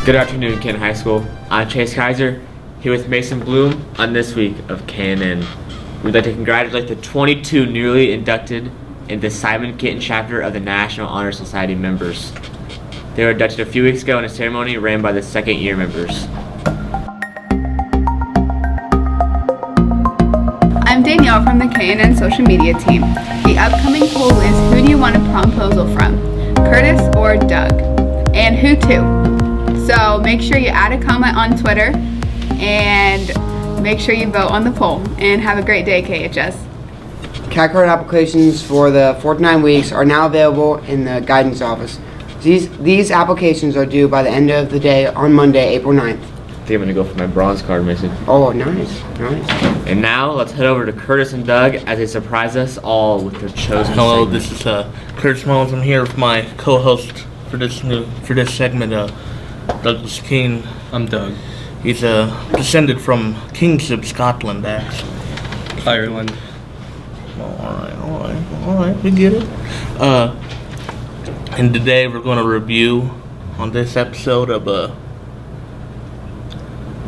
Good afternoon, KNN High School. I'm Chase Kaiser, here with Mason Bloom on this week of KNN. We'd like to congratulate the 22 newly inducted into the Simon Kitten chapter of the National Honor Society members. They were inducted a few weeks ago in a ceremony ran by the second year members. I'm Danielle from the KNN social media team. The upcoming poll is, who do you want a promposal from? Curtis or Doug? And who to? So make sure you add a comment on Twitter and make sure you vote on the poll. And have a great day, KHS. CAT card applications for the 4 to 9 weeks are now available in the guidance office. These applications are due by the end of the day on Monday, April 9th. I think I'm gonna go for my bronze card, Mason. Oh, nice. And now let's head over to Curtis and Doug as they surprise us all with their chosen Hello, segment. this is Curtis Mullins. I'm here with my co-host for this segment, Douglas King. I'm Doug. He's descended from Kingship, Scotland, actually. Ireland. All right, we get it. And today we're going to review on this episode of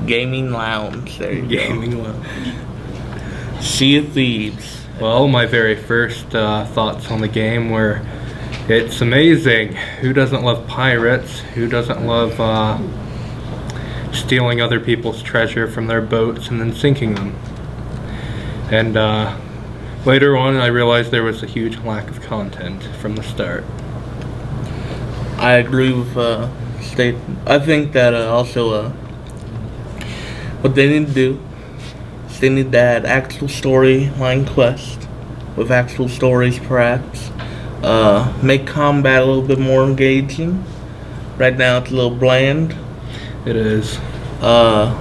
Gaming Lounge. There you Gaming Lounge. go. Sea of Thieves. Well, my very first thoughts on the game were, it's amazing. Who doesn't love pirates? Who doesn't love stealing other people's treasure from their boats and then sinking them? And later on, I realized there was a huge lack of content from the start. I agree with State. I think that also what they need to do is they need to add actual storyline quest with actual stories, perhaps. Make combat a little bit more engaging. Right now it's a little bland. It is. I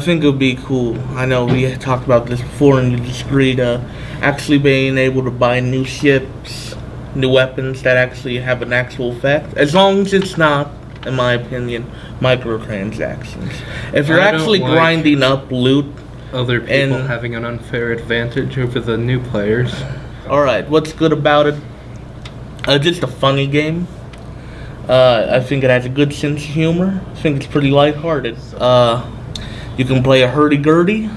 think it would be cool. I know we had talked about this before and you disagreed. Actually being able to buy new ships, new weapons that actually have an actual effect. As long as it's not, in my opinion, microtransactions. If you're actually grinding up loot, Other people having an unfair advantage over the new players. Alright, what's good about it? Just a funny game. I think it has a good sense of humor. I think it's pretty lighthearted. You can play a hurdy-gurdy,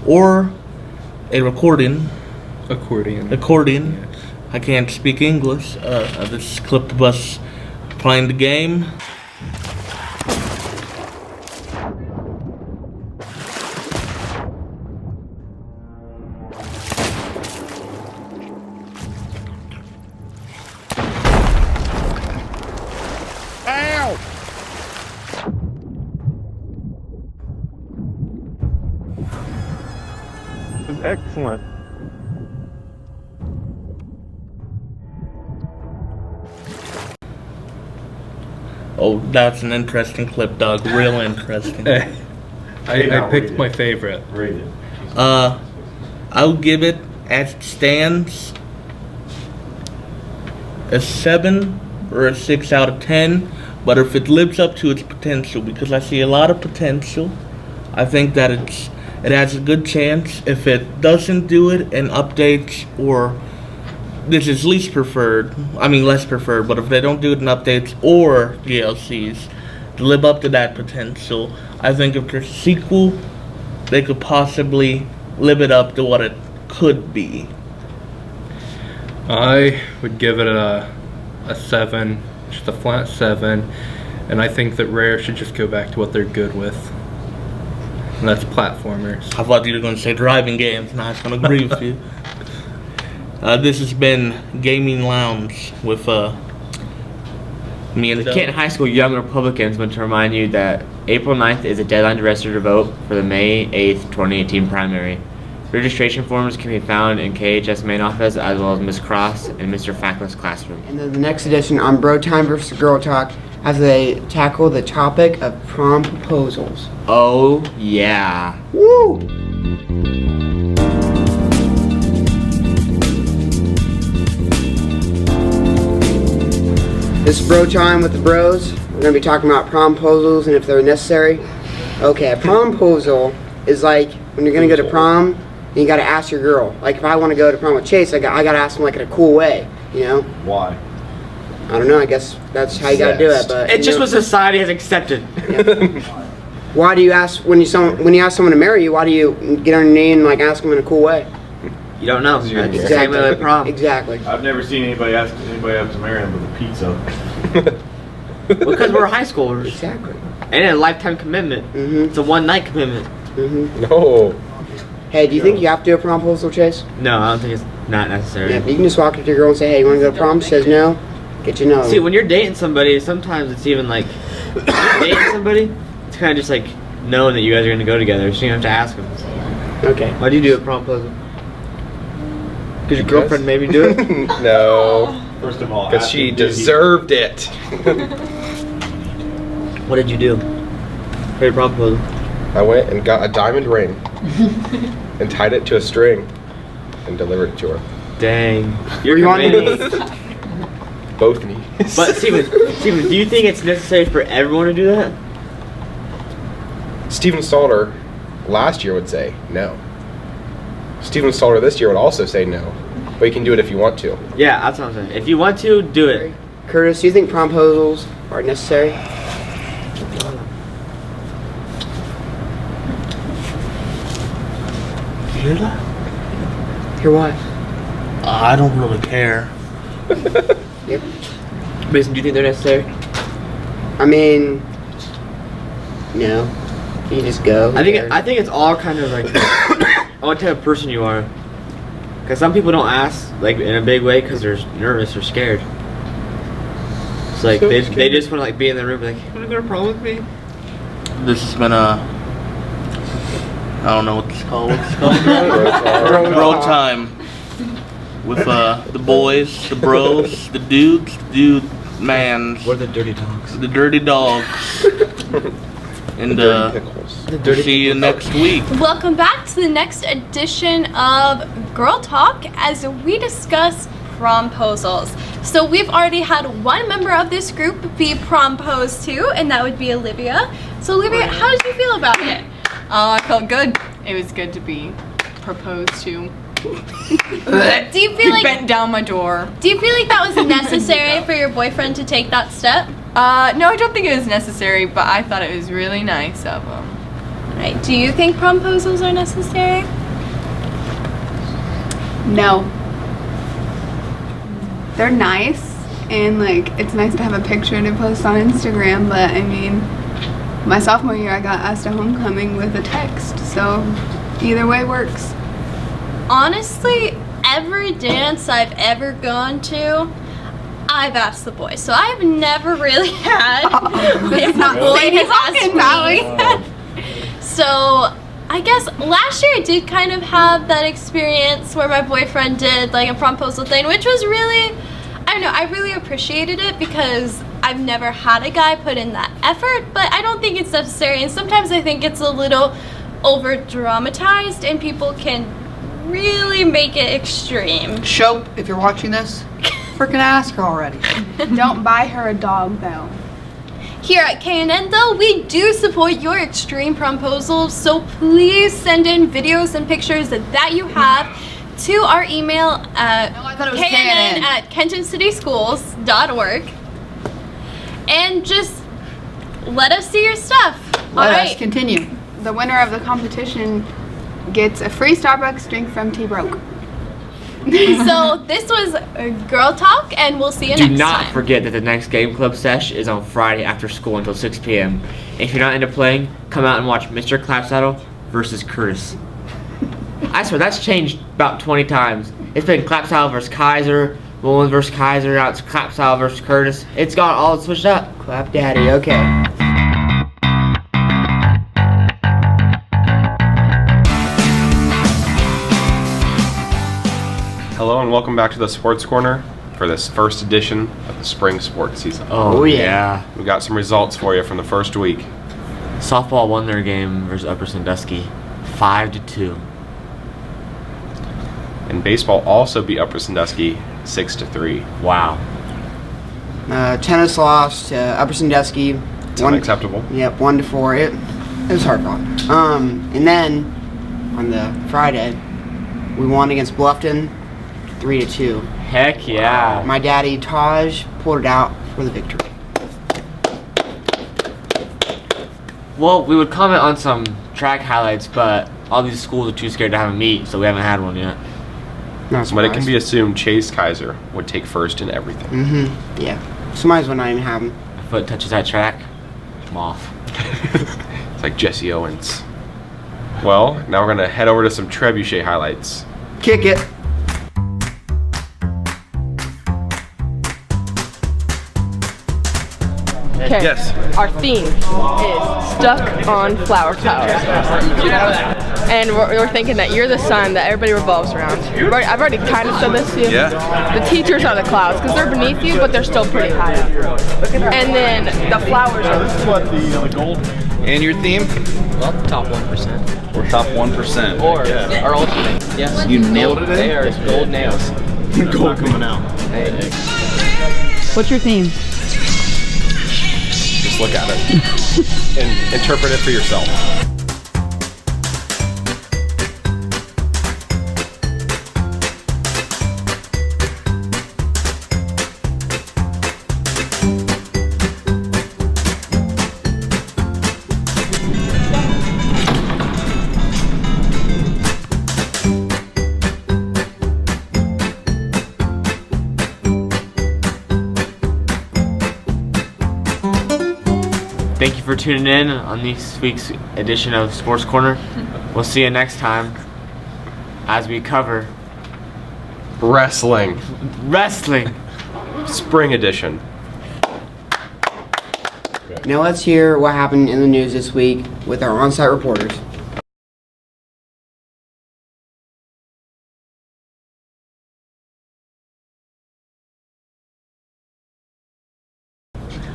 or a accordion. Yes. I can't speak English. This clip of us playing the game. This is excellent. Oh, that's an interesting clip, Doug. Real interesting. I picked my favorite. Rate it. I'll give it, as it stands, a 7 or a 6 out of 10. But if it lives up to its potential, because I see a lot of potential, I think that it has a good chance. If it doesn't do it in updates, or this is less preferred, but if they don't do it in updates or DLCs to live up to that potential, I think if there's a sequel, they could possibly live it up to what it could be. I would give it a 7, just a flat 7, and I think that Rare should just go back to what they're good with, and that's platformers. I thought you were going to say driving games, and I was going to agree with you. This has been Gaming Lounge with me and The Doug. KNN High School Young Republicans want to remind you that April 9th is the deadline to register to vote for the May 8th, 2018 primary. Registration forms can be found in KHS main office as well as Ms. Cross and Mr. Fackler's classroom. And then the next edition on Bro Time vs. Girl Talk as they tackle the topic of prom proposals. Oh yeah. Woo! This is Bro Time with the Bros. We're going to be talking about promposals and if they're necessary. Okay, a promposal is like when you're going to go to prom, and you got to ask your girl. Like if I want to go to prom with Chase, I got to ask him like in a cool way, you know? Why? I don't know. I guess that's how you gotta do it. But It's just what society has accepted. Why do you ask when you ask someone to marry you? Why do you get on your knee and like ask them in a cool way? You don't know. You're It's the exactly. same way with prom. Exactly. I've never seen anybody ask anybody else to marry him with a pizza. Because we're high schoolers. Exactly. And a lifetime commitment. Mhm. It's a one-night commitment. Mhm. No. Hey, do you think you have to do a promposal, Chase? No, I don't think it's not necessary. Yeah, you can just walk up to your girl and say, "Hey, you want to go to prom?" She says no. Get you know. See, when you're dating somebody, sometimes it's even like dating somebody. It's kind of just like knowing that you guys are gonna go together. So you don't have to ask them. Okay. Why do you do a promposal? Because your girlfriend made me do it. No. First of all, Because she deserved it. What did you do for your promposal? I went and got a diamond ring and tied it to a string and delivered it to her. Dang, you're You want committed. me? Both knees. But Steven, do you think it's necessary for everyone to do that? Steven Stalter last year would say no. Steven Stalter this year would also say no. But you can do it if you want to. Yeah, that's what I'm saying. If you want to, do it. Curtis, do you think promposals are necessary? You hear that? Hear what? I don't really care. Yep. Mason, do you think they're necessary? I mean, no. You just go. I think it's all kind of like what type of person you are. Because some people don't ask like in a big way because they're nervous or scared. It's like they just want to like be in the room like, you want to go to prom with me? This has been a. I don't know what it's called. What's it called? Bro time. With the boys, the bros, the dudes, mans, What are the dirty dogs? the dirty dogs. And Pickles. we'll see you next week. Welcome back to the next edition of Girl Talk as we discuss promposals. So we've already had one member of this group be proposed to, and that would be Olivia. So Olivia, how did you feel about it? Oh, I felt good. It was good to be proposed to. Do you feel like bent down my door? Do you feel like that was necessary for your boyfriend to take that step? No, I don't think it was necessary, but I thought it was really nice of him. Right. Do you think promposals are necessary? No. They're nice, and like it's nice to have a picture to post on Instagram, but I mean, my sophomore year I got asked to homecoming with a text, so either way works. Honestly, every dance I've ever gone to, I've asked the boys. So I've never really had It's not boy Ladies has asked Valley. me. So I guess last year I did kind of have that experience where my boyfriend did like a promposal thing, which was really, I don't know, I really appreciated it because I've never had a guy put in that effort, but I don't think it's necessary. And sometimes I think it's a little over dramatized and people can really make it extreme. Shope, if you're watching this, freaking ask her already. Don't buy her a dog though. Here at KNN though, we do support your extreme promposals, so please send in videos and pictures that you have to our email at No, I thought it was KNN KNN. at kentoncityschools.org and just let us see your stuff. Let us Alright, continue. The winner of the competition gets a free Starbucks drink from T-Broke. so this was Girl Talk and we'll see you Do next not time. forget that the next game club sesh is on Friday after school until 6 p.m. If you're not into playing, come out and watch Mr. Clapsaddle versus Curtis. I swear that's changed about 20 times. It's been Clapsaddle versus Kaiser, Mullins versus Kaiser, now it's Clapsaddle versus Curtis. It's got all switched up. Clap daddy. Okay. Hello and welcome back to the Sports Corner for this first edition of the spring sports season. Oh, yeah. yeah. We got some results for you from the first week. Softball won their game versus Upper Sandusky 5-2. And baseball also beat Upper Sandusky 6-3. Wow. Tennis lost to Upper Sandusky. It's unacceptable. Yep, 1-4. It was hard fought. And then on the Friday, we won against Bluffton 3-2. Heck yeah. My daddy, Taj, pulled it out for the victory. Well, we would comment on some track highlights, but all these schools are too scared to have a meet, so we haven't had one yet. Not But it can surprised. be assumed Chase Kaiser would take first in everything. Yeah. So might as well not even have him. My foot touches that track, I'm off. It's like Jesse Owens. Well, now we're going to head over to some trebuchet highlights. Kick it. Okay. Yes. Our theme is stuck on flower towers. And we're thinking that you're the sun that everybody revolves around. I've already kind of said this to you. Yeah. The teachers are the clouds because they're beneath you, but they're still pretty high up. And then the flowers are the gold. And your theme? Well, top 1%. Or top 1%. Or our ultimate. Yes. You nailed it. They are gold nails. Gold coming out. Hey. What's your theme? Just look at it and interpret it for yourself. Thank you for tuning in on this week's edition of Sports Corner. We'll see you next time as we cover Wrestling. wrestling. Spring edition. Now let's hear what happened in the news this week with our on-site reporters.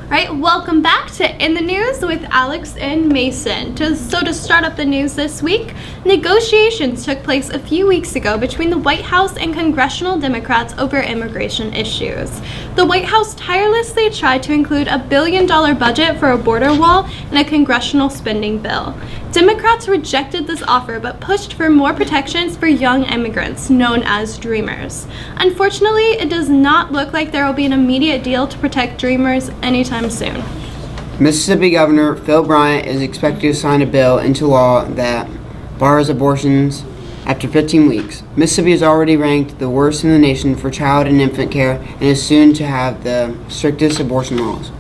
Alright, welcome back to In the News with Alex and Mason. To start up the news this week, negotiations took place a few weeks ago between the White House and congressional Democrats over immigration issues. The White House tirelessly tried to include $1 billion budget for a border wall and a congressional spending bill. Democrats rejected this offer but pushed for more protections for young immigrants, known as Dreamers. Unfortunately, it does not look like there will be an immediate deal to protect Dreamers anytime soon. Mississippi Governor Phil Bryant is expected to sign a bill into law that bars abortions after 15 weeks. Mississippi is already ranked the worst in the nation for child and infant care and is soon to have the strictest abortion laws.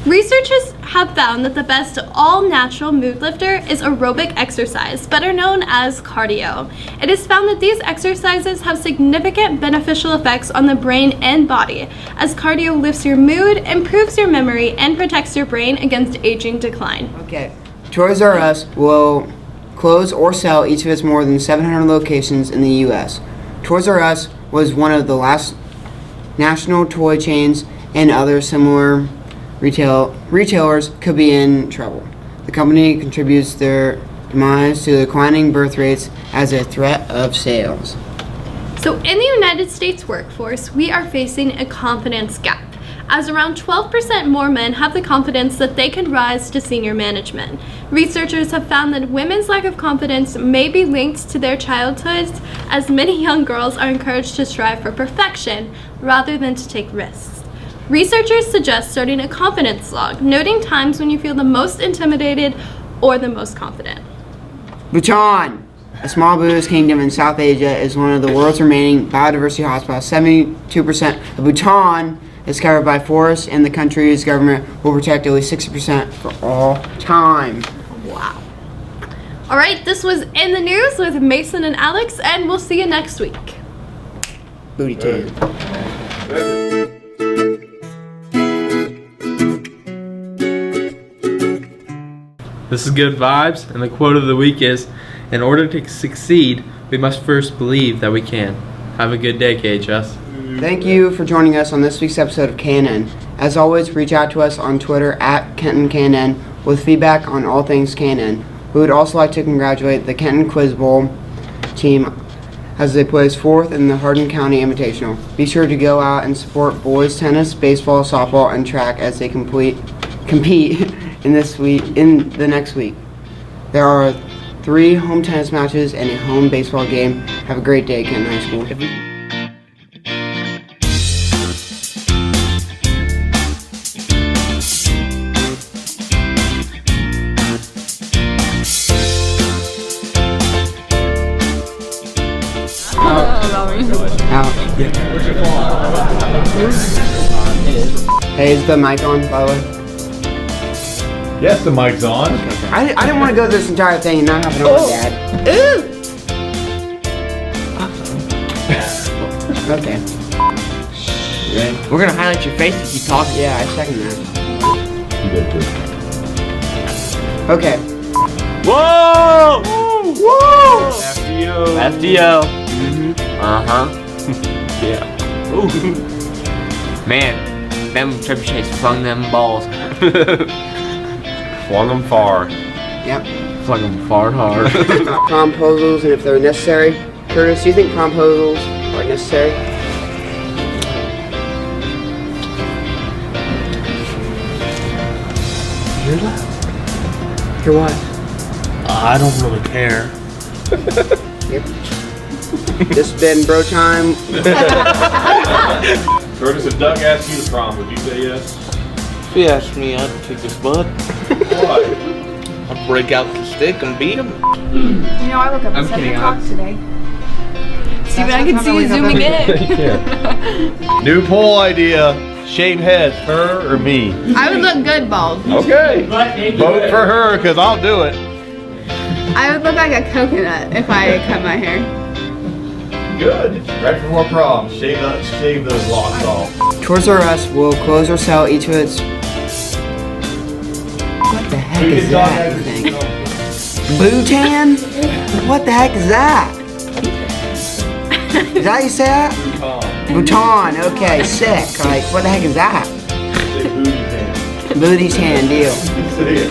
Researchers have found that the best all-natural mood lifter is aerobic exercise, better known as cardio. It is found that these exercises have significant beneficial effects on the brain and body, as cardio lifts your mood, improves your memory, and protects your brain against aging decline. Okay. Toys R Us will close or sell each of its more than 700 locations in the U.S. Toys R Us was one of the last national toy chains, and other similar retailers could be in trouble. The company contributes their demise to declining birth rates as a threat of sales. So in the United States workforce, we are facing a confidence gap, as around 12% more men have the confidence that they can rise to senior management. Researchers have found that women's lack of confidence may be linked to their childhoods, as many young girls are encouraged to strive for perfection rather than to take risks. Researchers suggest starting a confidence log, noting times when you feel the most intimidated or the most confident. Bhutan, a small Buddhist kingdom in South Asia, is one of the world's remaining biodiversity hotspots. 72% of Bhutan is covered by forests, and the country's government will protect at least 60% for all time. Wow. All right, this was In the News with Mason and Alex, and we'll see you next week. Booty tan. This is Good Vibes, and the quote of the week is, "In order to succeed, we must first believe that we can." Have a good day, KHS. Thank you for joining us on this week's episode of KNN. As always, reach out to us on Twitter at KentonKNN with feedback on all things KNN. We would also like to congratulate the Kenton Quiz Bowl team as they placed 4th in the Hardin County Invitational. Be sure to go out and support boys tennis, baseball, softball, and track as they compete in the next week. There are 3 home tennis matches and a home baseball game. Have a great day, Kenton High School. Out. Hey, is the mic on, by the way? Yes, the mic's on. I didn't want to go this entire thing and not have it on, Dad. Okay. We're gonna highlight your face if you talk. Yeah, I second that. You did too. Okay. Whoa! Woo! FDO. FDO. Uh-huh. Yeah. Ooh. Man, them trebuchets flung them balls. Flung them far. Yep. Flung them far and hard. Promposals and if they're necessary. Curtis, do you think promposals are necessary? Hear that? Hear what? I don't really care. Yep. This has been bro time. Curtis, if Doug asked you to prom, would you say yes? If he asked me, I'd kick his butt. Why? I'd break out the stick and beat him. You know, I woke up at 7 o'clock today. Steven, I can see you zooming in. New poll idea. Shave head, her or me? I would look good bald. Okay. Vote for her, because I'll do it. I would look like a coconut if I cut my hair. Good. Ready for more proms. Shave those locks off. Towards R Us will close or sell each of its. What the heck is that, you think? Bhutan? What the heck is that? Is that how you say that? Bhutan, okay, sick. Like, what the heck is that? Say booty tan. Booty's hand deal. Say it.